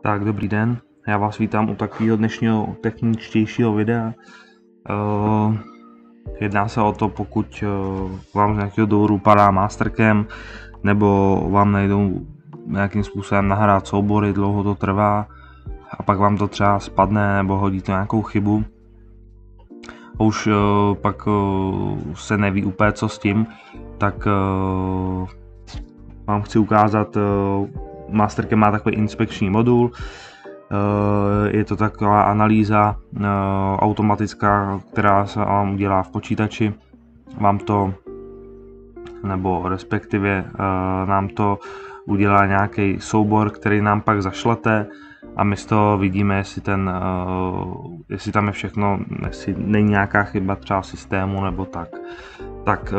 Tak, dobrý den, já vás vítám u takového dnešního techničtějšího videa. Jedná se o to, pokud vám z nějakého důvodu padá Mastercam, nebo vám nejdou nějakým způsobem nahrát soubory, dlouho to trvá a pak vám to třeba spadne nebo hodí to nějakou chybu. A už pak se neví úplně co s tím, tak vám chci ukázat. Mastercam má takový inspekční modul, je to taková analýza automatická, která se vám udělá v počítači, vám to, nebo respektive nám to udělá nějaký soubor, který nám pak zašlete a my z toho vidíme, jestli tam je všechno, jestli není nějaká chyba třeba systému nebo tak. Tak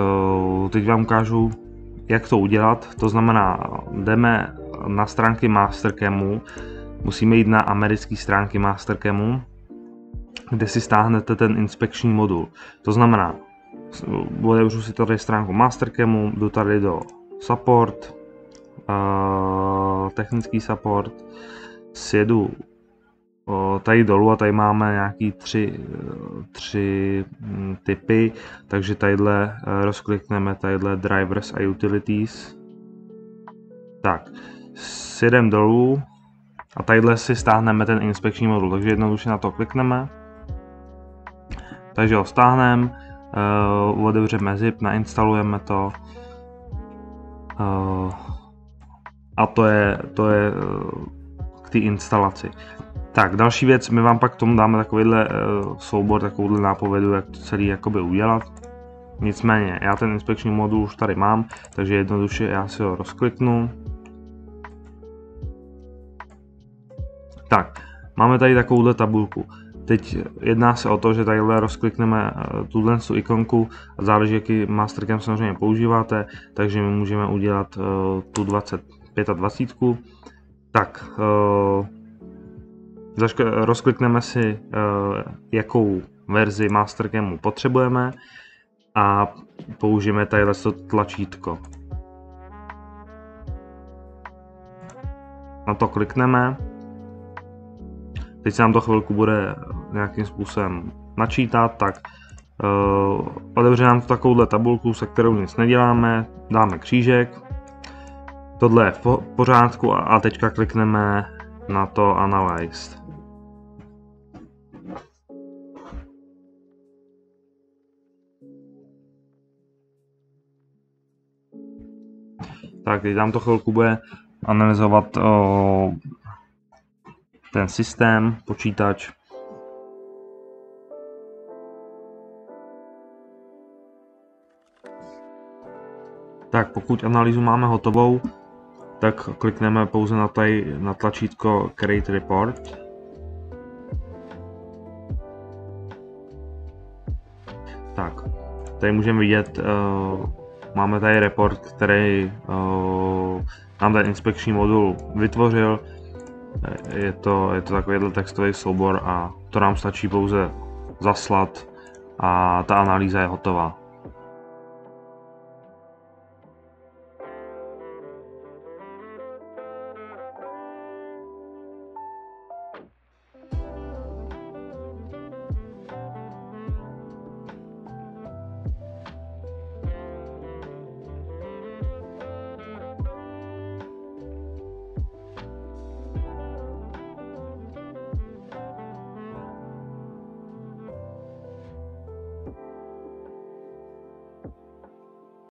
teď vám ukážu, jak to udělat. To znamená, jdeme na stránky Mastercamu, musíme jít na americké stránky Mastercamu, kde si stáhnete ten inspekční modul. To znamená, otevřu si tady stránku Mastercamu, jdu tady do support, technický support, sjedu tady dolů a tady máme nějaký tři typy, takže tadyhle rozklikneme tadyhle drivers a utilities. Tak, sjedeme dolů a tadyhle si stáhneme ten inspekční modul, takže jednoduše na to klikneme. Takže ho stáhneme, otevřeme zip, nainstalujeme to a to je k té instalaci. Tak, další věc, my vám pak k tomu dáme takovýhle soubor, takovouhle nápovědu, jak to celý jakoby udělat. Nicméně, já ten inspekční modul už tady mám, takže jednoduše já si ho rozkliknu. Tak, máme tady takovouhle tabulku. Teď jedná se o to, že tadyhle rozklikneme tuhle ikonku a záleží, jaký Mastercam samozřejmě používáte, takže my můžeme udělat tu 25. Tak, rozklikneme si, jakou verzi Mastercamu potřebujeme a použijeme tadyhle tlačítko. Na to klikneme. Teď se nám to chvilku bude nějakým způsobem načítat, tak otevře nám to takovouhle tabulku, se kterou nic neděláme, dáme křížek. Tohle je v pořádku a teďka klikneme na to Analyzed. Tak, teď nám to chvilku bude analyzovat ten systém, počítač. Tak, pokud analýzu máme hotovou, tak klikneme pouze na tlačítko Create Report. Tak, tady můžeme vidět, máme tady report, který nám ten inspekční modul vytvořil. Je to takovýhle textový soubor a to nám stačí pouze zaslat a ta analýza je hotová.